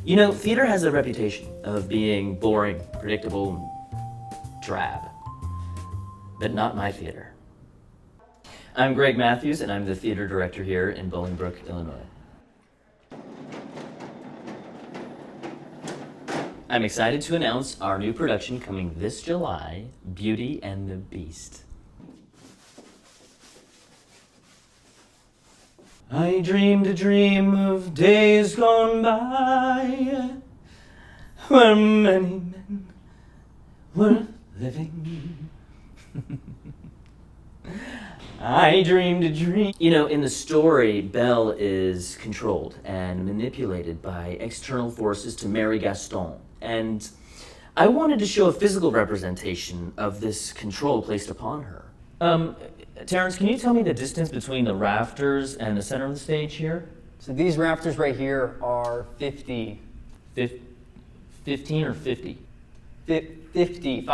You know, theater has a reputation of being boring, predictable, drab. But not my theater. I'm Greg Matthews, and I'm the theater director here in Bolingbrook, Illinois. I'm excited to announce our new production coming this July, Beauty and the Beast. I dreamed a dream of days gone by, where many men were living. I dreamed a dream. You know, in the story, Belle is controlled and manipulated by external forces to marry Gaston. And I wanted to show a physical representation of this control placed upon her. Terrence, can you tell me the distance between the rafters and the center of the stage here? So these rafters right here are 50. 15 or 50? 50, 50.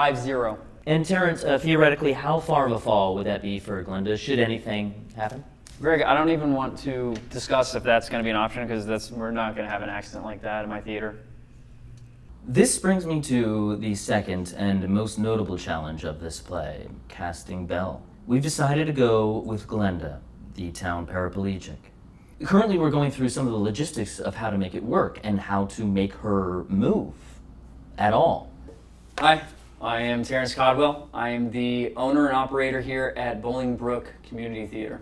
And Terrence, theoretically, how far of a fall would that be for Glenda, should anything happen? Greg, I don't even want to discuss if that's going to be an option, because we're not going to have an accident like that in my theater. This brings me to the second and most notable challenge of this play, casting Belle. We've decided to go with Glenda, the town paraplegic. Currently, we're going through some of the logistics of how to make it work and how to make her move at all. Hi, I am Terrence Codwell. I am the owner and operator here at Bolingbrook Community Theater.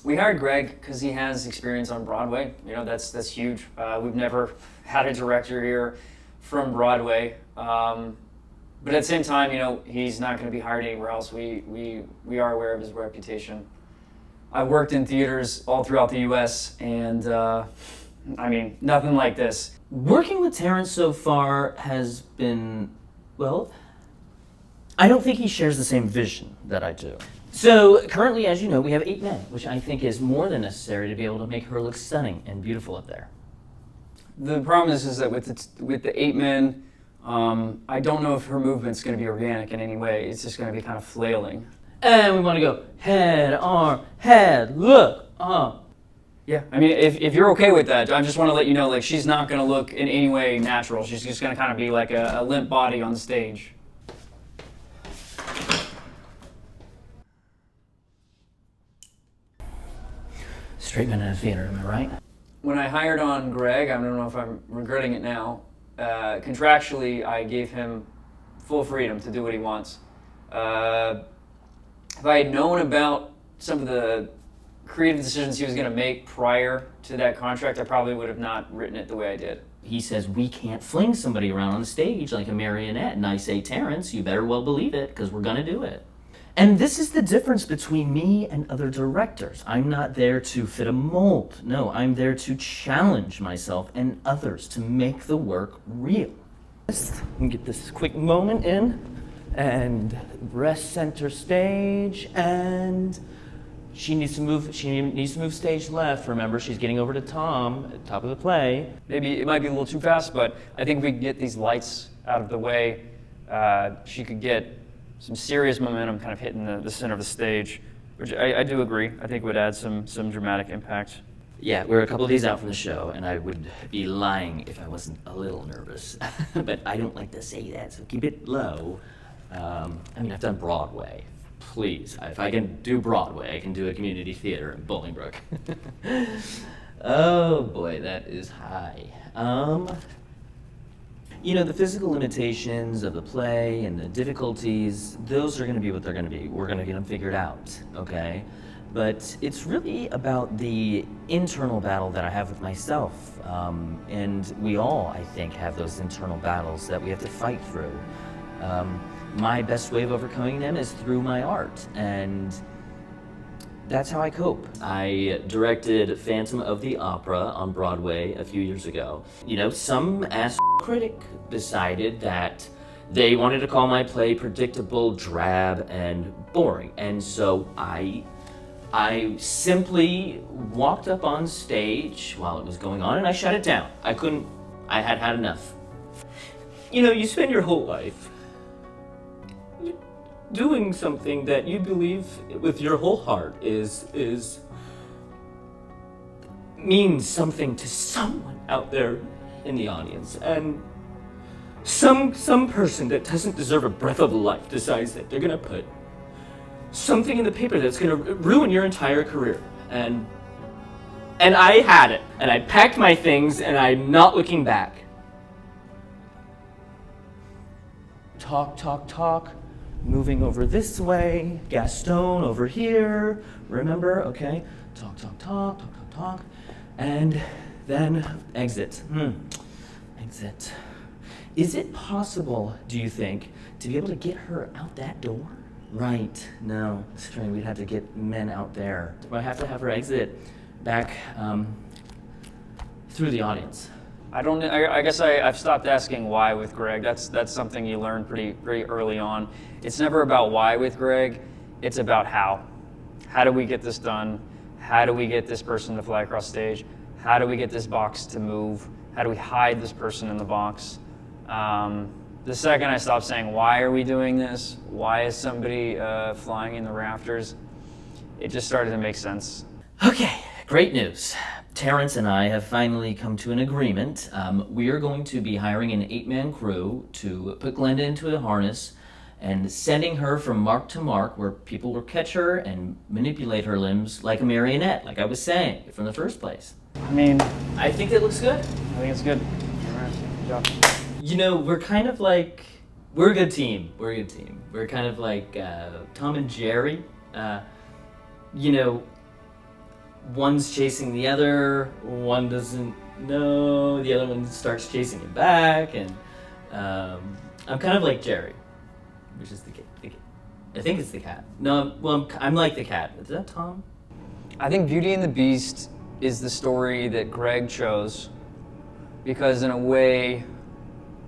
We hired Greg because he has experience on Broadway. You know, that's huge. We've never had a director here from Broadway. But at the same time, you know, he's not going to be hired anywhere else. We are aware of his reputation. I've worked in theaters all throughout the U.S. and I mean, nothing like this. Working with Terrence so far has been, well, I don't think he shares the same vision that I do. So currently, as you know, we have 8 men, which I think is more than necessary to be able to make her look stunning and beautiful up there. The problem is that with the 8 men, I don't know if her movement's going to be organic in any way. It's just going to be kind of flailing. And we want to go head, arm, head, look, arm. Yeah, I mean, if you're okay with that, I just want to let you know, like, she's not going to look in any way natural. She's just going to kind of be like a limp body on the stage. Straight men in a theater, am I right? When I hired on Greg, I don't know if I'm regretting it now, contractually I gave him full freedom to do what he wants. If I had known about some of the creative decisions he was going to make prior to that contract, I probably would have not written it the way I did. He says, we can't fling somebody around on the stage like a marionette. And I say, Terrence, you better well believe it, because we're going to do it. And this is the difference between me and other directors. I'm not there to fit a mold. No, I'm there to challenge myself and others to make the work real. Let me get this quick moment in and rest center stage, and she needs to move stage left. Remember, she's getting over to Tom at the top of the play. Maybe it might be a little too fast, but I think if we can get these lights out of the way, she could get some serious momentum kind of hitting the center of the stage, which I do agree. I think would add some dramatic impact. Yeah, we're a couple of days out from the show, and I would be lying if I wasn't a little nervous. But I don't like to say that, so keep it low. I mean, I've done Broadway. Please, if I can do Broadway, I can do a community theater in Bolingbrook. Oh boy, that is high. You know, the physical limitations of the play and the difficulties, those are going to be what they're going to be. We're going to get them figured out, okay? But it's really about the internal battle that I have with myself. And we all, I think, have those internal battles that we have to fight through. My best way of overcoming them is through my art, and that's how I cope. I directed Phantom of the Opera on Broadway a few years ago. You know, some ass critic decided that they wanted to call my play predictable, drab, and boring. And so I simply walked up on stage while it was going on and I shut it down. I had had enough. You know, you spend your whole life doing something that you believe with your whole heart means something to someone out there. in the audience, and some person that doesn't deserve a breath of life decides that they're gonna put something in the paper that's gonna ruin your entire career. And I had it, and I packed my things, and I'm not looking back. Talk, talk, talk, moving over this way, Gaston over here, remember, okay? Talk, talk, talk, talk, talk, talk, and then exit. Exit. Is it possible, do you think, to be able to get her out that door? Right, no, strange, we'd have to get men out there. We'd have to have her exit back through the audience. I guess I've stopped asking why with Greg. That's something you learn pretty early on. It's never about why with Greg, it's about how. How do we get this done? How do we get this person to fly across stage? How do we get this box to move? How do we hide this person in the box? The second I stopped saying, why are we doing this? Why is somebody flying in the rafters? It just started to make sense. Okay, great news. Terrence and I have finally come to an agreement. We are going to be hiring an 8-man crew to put Glenda into a harness and sending her from mark to mark where people will catch her and manipulate her limbs like a marionette, like I was saying from the first place. I mean, I think it looks good. I think it's good. All right, good job. You know, we're kind of like, we're a good team. We're a good team. We're kind of like Tom and Jerry. You know, one's chasing the other, one doesn't know, the other one starts chasing him back, and I'm kind of like Jerry, which is the cat. I think it's the cat. No, well, I'm like the cat. Is that Tom? I think Beauty and the Beast is the story that Greg chose because in a way,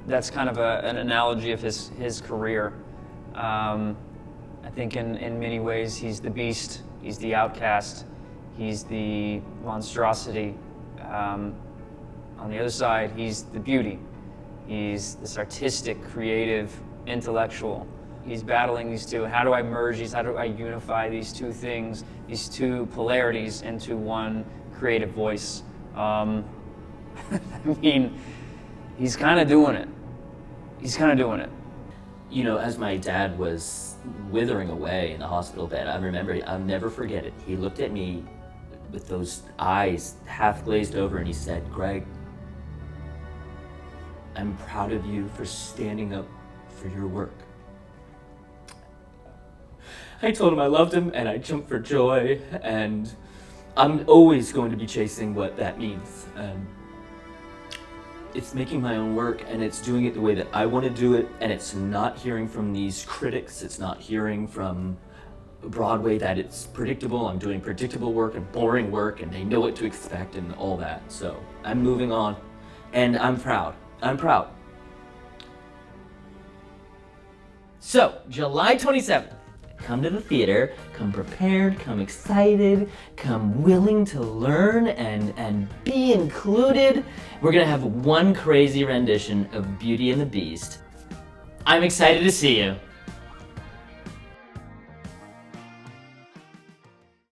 that's kind of an analogy of his career. I think in many ways he's the beast, he's the outcast, he's the monstrosity. On the other side, he's the beauty. He's this artistic, creative, intellectual. He's battling these two. How do I merge these? How do I unify these two things, these two polarities into one creative voice? I mean, he's kind of doing it. He's kind of doing it. You know, as my dad was withering away in the hospital bed, I remember, I'll never forget it. He looked at me with those eyes half glazed over and he said, "Greg, I'm proud of you for standing up for your work." I told him I loved him and I jumped for joy, and I'm always going to be chasing what that means. It's making my own work, and it's doing it the way that I want to do it, and it's not hearing from these critics, it's not hearing from Broadway that it's predictable. I'm doing predictable work and boring work, and they know what to expect and all that. So I'm moving on, and I'm proud. I'm proud. So, July 27th. Come to the theater, come prepared, come excited, come willing to learn and be included. We're gonna have one crazy rendition of Beauty and the Beast. I'm excited to see you.